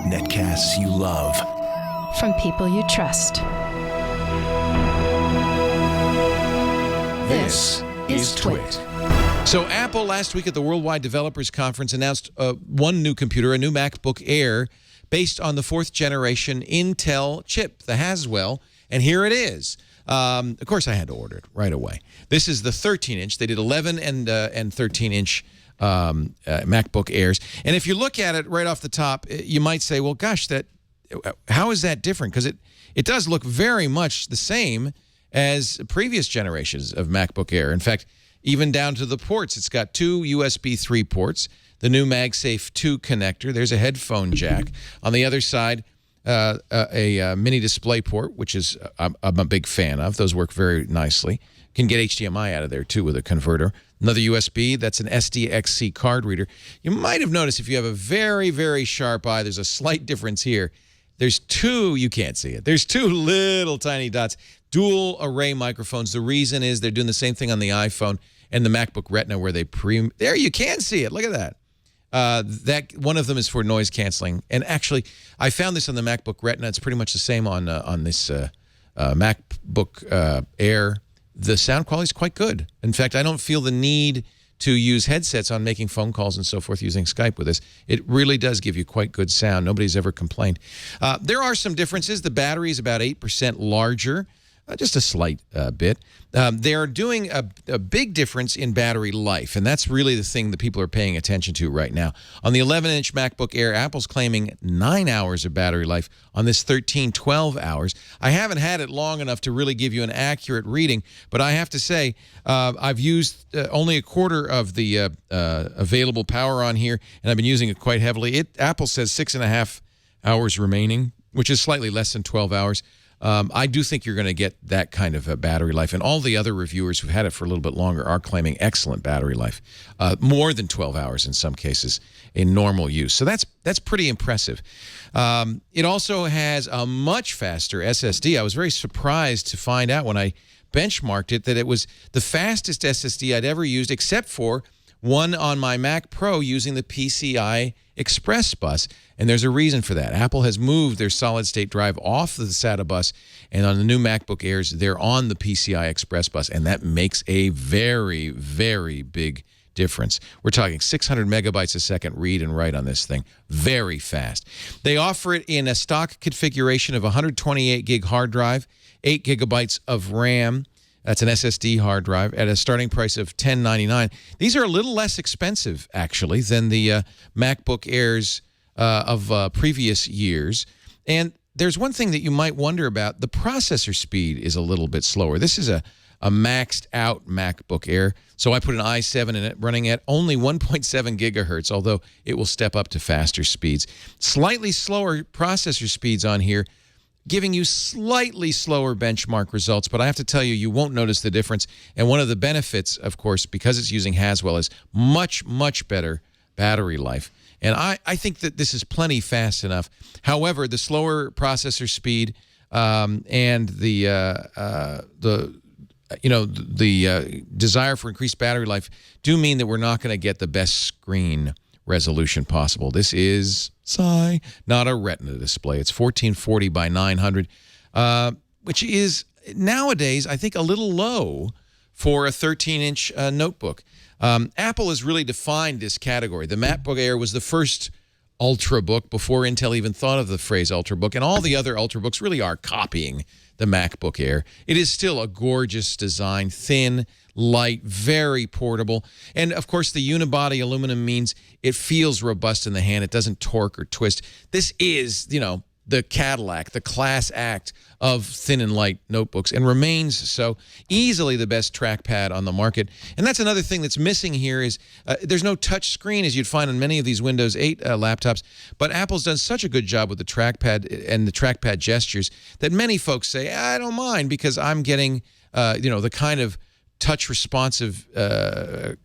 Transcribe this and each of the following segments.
Netcasts you love. From people you trust. This is Twit. So Apple last week at the Worldwide Developers Conference announced one new computer, a new MacBook Air, based on the 4th generation Intel chip, the Haswell, and here it is. Of course, I had to order it right away. This is the 13-inch. They did 11 and 13-inch MacBook Airs. And if you look at it right off the top, you might say, well, gosh, how is that different? Because it does look very much the same as previous generations of MacBook Air. In fact, even down to the ports, it's got 2 USB 3 ports, the new MagSafe 2 connector. There's a headphone jack. On the other side, a mini display port, which is I'm a big fan of. Those work very nicely. Can get HDMI out of there, too, with a converter. Another USB, that's an SDXC card reader. You might have noticed if you have a very, very sharp eye, there's a slight difference here. There's 2, you can't see it. There's 2 little tiny dots, dual array microphones. The reason is they're doing the same thing on the iPhone and the MacBook Retina where they there you can see it. Look at that. That one of them is for noise canceling. And actually, I found this on the MacBook Retina. It's pretty much the same on this MacBook Air. The sound quality is quite good. In fact, I don't feel the need to use headsets on making phone calls and so forth using Skype with this. It really does give you quite good sound. Nobody's ever complained. There are some differences. The battery is about 8% larger, just a slight bit. They're doing a big difference in battery life, and that's really the thing that people are paying attention to right now. On the 11-inch MacBook Air, Apple's claiming 9 hours of battery life. On this 13, 12 hours. I haven't had it long enough to really give you an accurate reading, but I have to say I've used only a quarter of the available power on here, and I've been using it quite heavily. Apple says 6.5 hours remaining, which is slightly less than 12 hours. I do think you're going to get that kind of a battery life. And all the other reviewers who've had it for a little bit longer are claiming excellent battery life, more than 12 hours in some cases in normal use. So that's pretty impressive. It also has a much faster SSD. I was very surprised to find out when I benchmarked it that it was the fastest SSD I'd ever used, except for one on my Mac Pro using the PCI Express bus, and there's a reason for that. Apple has moved their solid-state drive off of the SATA bus, and on the new MacBook Airs, they're on the PCI Express bus, and that makes a very, very big difference. We're talking 600 megabytes a second read and write on this thing. Very fast. They offer it in a stock configuration of 128 gig hard drive, 8 gigabytes of RAM. That's an SSD hard drive at a starting price of $10.99. These are a little less expensive, actually, than the MacBook Airs of previous years. And there's one thing that you might wonder about. The processor speed is a little bit slower. This is a maxed-out MacBook Air, so I put an i7 in it running at only 1.7 gigahertz, although it will step up to faster speeds. Slightly slower processor speeds on here, giving you slightly slower benchmark results, but I have to tell you, you won't notice the difference. And one of the benefits, of course, because it's using Haswell, is much, much better battery life. And I think that this is plenty fast enough. However, the slower processor speed and the desire for increased battery life do mean that we're not going to get the best screen resolution possible. This is, not a Retina display. It's 1440 by 900, which is nowadays, I think, a little low for a 13-inch notebook. Apple has really defined this category. The MacBook Air was the first Ultrabook before Intel even thought of the phrase Ultrabook, and all the other Ultrabooks really are copying the MacBook Air. It is still a gorgeous design, thin, light, very portable. And, of course, the unibody aluminum means it feels robust in the hand. It doesn't torque or twist. This is, the Cadillac, the class act of thin and light notebooks, and remains so. Easily the best trackpad on the market. And that's another thing that's missing here is there's no touch screen as you'd find on many of these Windows 8 laptops, but Apple's done such a good job with the trackpad and the trackpad gestures that many folks say, I don't mind because I'm getting, the kind of touch responsive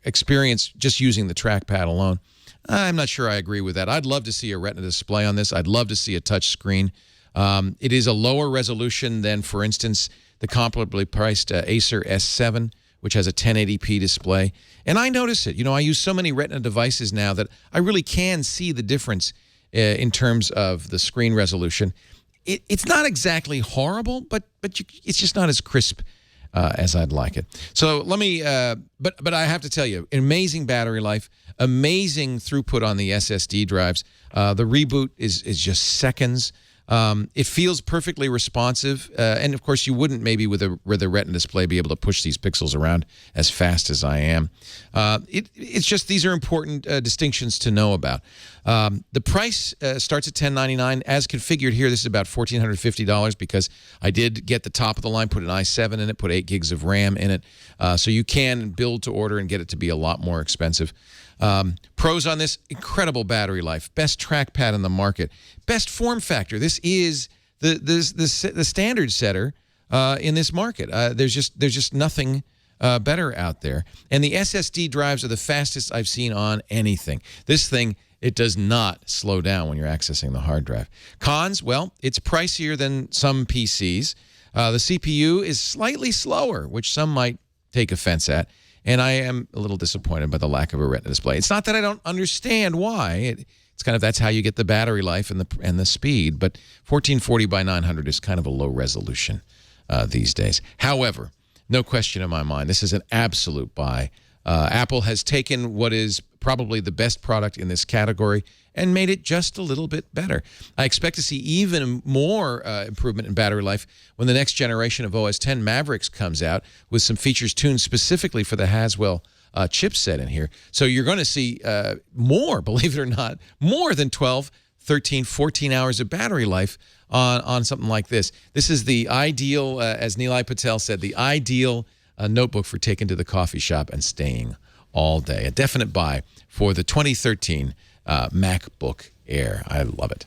experience just using the trackpad alone. I'm not sure I agree with that. I'd love to see a Retina display on this. I'd love to see a touch screen. It is a lower resolution than, for instance, the comparably priced Acer S7, which has a 1080p display. And I notice it. You know, I use so many Retina devices now that I really can see the difference in terms of the screen resolution. It's not exactly horrible, but it's just not as crisp as I'd like it. So let me, but I have to tell you, amazing battery life, amazing throughput on the SSD drives. The reboot is just seconds. It feels perfectly responsive, and of course you wouldn't maybe with a Retina display be able to push these pixels around as fast as I am. It's just these are important distinctions to know about. The price starts at $1099 as configured here. This is about $1,450 because I did get the top of the line, put an i7 in it, put 8 gigs of RAM in it, so you can build to order and get it to be a lot more expensive. Pros on this: incredible battery life, best trackpad in the market, best form factor. This is the standard setter in this market. There's just nothing better out there. And the SSD drives are the fastest I've seen on anything. This thing, it does not slow down when you're accessing the hard drive. Cons: well, it's pricier than some PCs. The CPU is slightly slower, which some might take offense at. And I am a little disappointed by the lack of a Retina display. It's not that I don't understand why. It's kind of that's how you get the battery life and the speed. But 1440 by 900 is kind of a low resolution these days. However, no question in my mind, this is an absolute buy. Apple has taken what is probably the best product in this category and made it just a little bit better. I expect to see even more improvement in battery life when the next generation of OS X Mavericks comes out with some features tuned specifically for the Haswell chipset in here. So you're going to see more, believe it or not, more than 12, 13, 14 hours of battery life on something like this. This is the ideal, as Nilay Patel said, the ideal notebook for taking to the coffee shop and staying all day. A definite buy for the 2013 MacBook Air. I love it.